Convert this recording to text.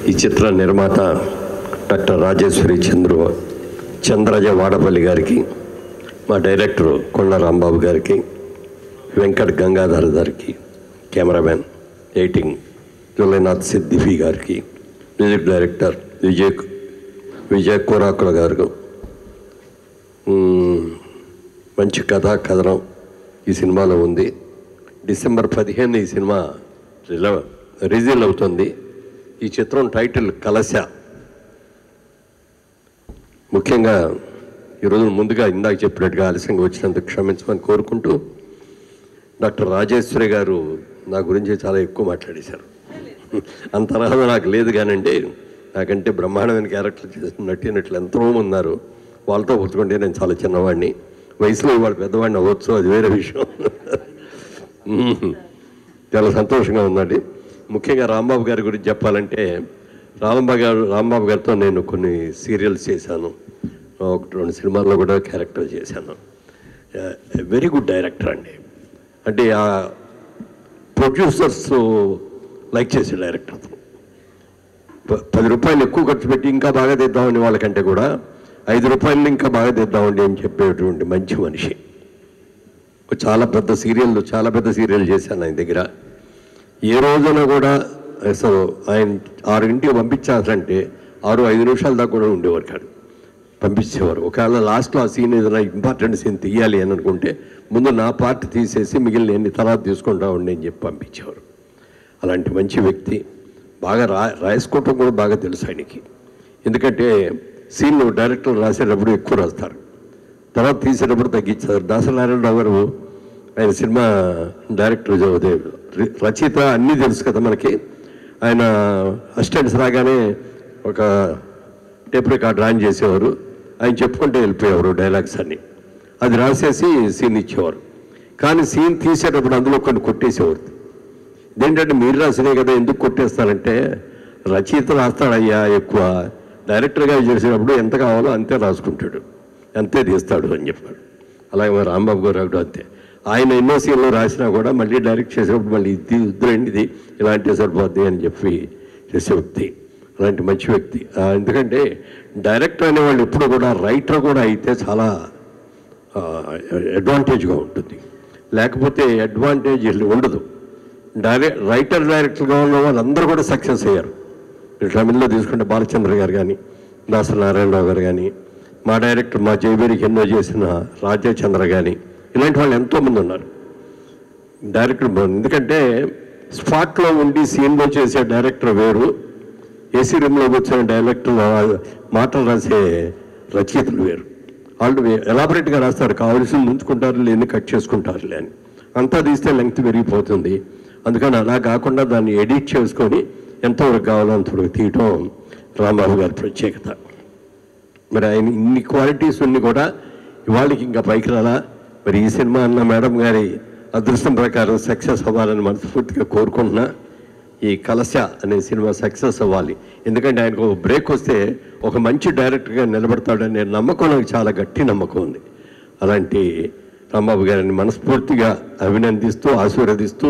ఈ చిత్ర నిర్మాత డాక్టర్ రాజేశ్వరి చంద్రజ వాడపల్లి గారికి, మా డైరెక్టర్ కొండ రాంబాబు గారికి, వెంకట్ గంగాధర్ గారికి, కెమెరామెన్ ఎడిటింగ్ జులైనాథ్ సిద్దిఫీ గారికి, మ్యూజిక్ డైరెక్టర్ విజయ్ కోరాకుల గారు. మంచి కథనం ఈ సినిమాలో ఉంది. డిసెంబర్ 15 ఈ సినిమా రిలీజ్ అవుతుంది. ఈ చిత్రం టైటిల్ కలశ. ముఖ్యంగా ఈరోజు ముందుగా ఇందాక చెప్పినట్టుగా ఆలస్యంగా వచ్చినందుకు క్షమించమని కోరుకుంటూ, డాక్టర్ రాజేశ్వరి గారు నా గురించి చాలా ఎక్కువ మాట్లాడేశారు. అంత అర్హత నాకు లేదు కానండి, నాకంటే బ్రహ్మాండమైన క్యారెక్టర్ చేసిన నటినట్లు ఎంతోమంది ఉన్నారు. వాళ్ళతో పుచ్చుకుంటే నేను చాలా చిన్నవాడిని, వయసులో వాళ్ళు పెద్దవాడిని అవ్వచ్చు, అది వేరే విషయం. చాలా సంతోషంగా ఉందండి. ముఖ్యంగా రాంబాబు గారి గురించి చెప్పాలంటే, రాంబాబు గారితో నేను కొన్ని సీరియల్స్ చేశాను, 1-2 సినిమాల్లో కూడా క్యారెక్టర్ చేశాను. వెరీ గుడ్ డైరెక్టర్ అండి. అంటే ఆ ప్రొడ్యూసర్స్ లైక్ చేసే డైరెక్టర్. 10 రూపాయలు ఎక్కువ ఖర్చు పెట్టి ఇంకా బాగా తెద్దామని వాళ్ళకంటే కూడా 5 రూపాయలు ఇంకా బాగా తెద్దామండి అని చెప్పేటువంటి మంచి మనిషి. చాలా పెద్ద సీరియల్ చేశాను ఆయన దగ్గర. ఏ రోజున కూడా అసలు ఆయన 6 పంపించాలంటే 6-5 నిమిషాల దాకా కూడా ఉండేవారు కాదు, పంపించేవారు. ఒకవేళ లాస్ట్లో ఆ సీన్ ఏదైనా ఇంపార్టెంట్ సీన్ తీయాలి అని అనుకుంటే ముందు నా పార్ట్ తీసేసి మిగిలిన తర్వాత తీసుకుంటా ఉండి అని చెప్పి పంపించేవారు. అలాంటి మంచి వ్యక్తి. బాగా రాసుకోవటం కూడా బాగా తెలుసు ఆయనకి. ఎందుకంటే సీన్లు డైరెక్టర్లు రాసేటప్పుడు ఎక్కువ రాస్తారు, తర్వాత తీసేటప్పుడు తగ్గించారు. దాసనారాయణరావు గారు ఆయన సినిమా డైరెక్టర్, రచయిత, అన్నీ తెలుసు కదా మనకి. ఆయన అసిస్టెంట్స్ రాగానే ఒక టేప్ రికార్డ్ ఆన్ చేసేవారు, ఆయన చెప్పుకుంటే వెళ్ళిపోయేవారు డైలాగ్స్ అన్నీ. అది రాసేసి సీన్ ఇచ్చేవారు. కానీ సీన్ తీసేటప్పుడు అందులో కొన్ని కొట్టేసేవారు. ఇదేంటంటే మీరు రాసినే కదా, ఎందుకు కొట్టేస్తారంటే రచయిత రాస్తాడయ్యా ఎక్కువ, డైరెక్టర్గా చేసేటప్పుడు ఎంత కావాలో అంతే రాసుకుంటాడు, అంతే తీస్తాడు అని చెప్పాడు. అలాగే రాంబాబు గారు అంతే. ఆయన ఎన్నో సీన్లు రాసినా కూడా మళ్ళీ డైరెక్ట్ చేసేటప్పుడు మళ్ళీ ఇది వద్దులేండి, ఇది ఇలాంటి సరిపోద్ది అని చెప్పి చేసే వ్యక్తి. అలాంటి మంచి వ్యక్తి. ఎందుకంటే డైరెక్టర్ అనేవాళ్ళు ఎప్పుడు కూడా రైటర్ కూడా అయితే చాలా అడ్వాంటేజ్గా ఉంటుంది, లేకపోతే అడ్వాంటేజ్ ఉండదు. డైరెక్టర్గా ఉన్న వాళ్ళందరూ కూడా సక్సెస్ అయ్యారు. తమిళ్లో తీసుకుంటే బాలచంద్ర గారు కానీ, దాసనారాయణరావు గారు కానీ, మా డైరెక్టర్ మా జయబేరికి ఎన్నో చేసిన రాజచంద్ర కానీ, ఇలాంటి వాళ్ళు ఎంతోమంది ఉన్నారు డైరెక్టర్. ఎందుకంటే స్పాట్లో ఉండి సీన్లో చేసే డైరెక్టర్ వేరు, ఏసీ రూమ్లో వచ్చిన డైరెక్టర్ మాటలు రాసే రచయితలు వేరు. వాళ్ళు ఎలాబరేట్గా రాస్తారు, కావాల్సింది ఉంచుకుంటారు, లేని కట్ చేసుకుంటారులే అని. అంతా తీస్తే లెంగ్త్ పెరిగిపోతుంది. అందుకని అలా కాకుండా దాన్ని ఎడిట్ చేసుకొని ఎంతవరకు కావాలో అంతవరకు తీయటం రాంబాబు గారి ప్రత్యేకత. మరి ఆయన ఇన్ని క్వాలిటీస్ ఉన్ని కూడా ఇవాళకి ఇంకా పైకి రాలా. మరి ఈ సినిమా అన్న మేడం గారి అదృష్టం ప్రకారం సక్సెస్ అవ్వాలని మనస్ఫూర్తిగా కోరుకుంటున్నా. ఈ కలశ అనే సినిమా సక్సెస్ అవ్వాలి. ఎందుకంటే ఆయనకు ఒక బ్రేక్ వస్తే ఒక మంచి డైరెక్టర్గా నిలబడతాడనే నమ్మకం నాకు చాలా గట్టి నమ్మకం ఉంది. అలాంటి రాంబాబు గారిని మనస్ఫూర్తిగా అభినందిస్తూ ఆశీర్వదిస్తూ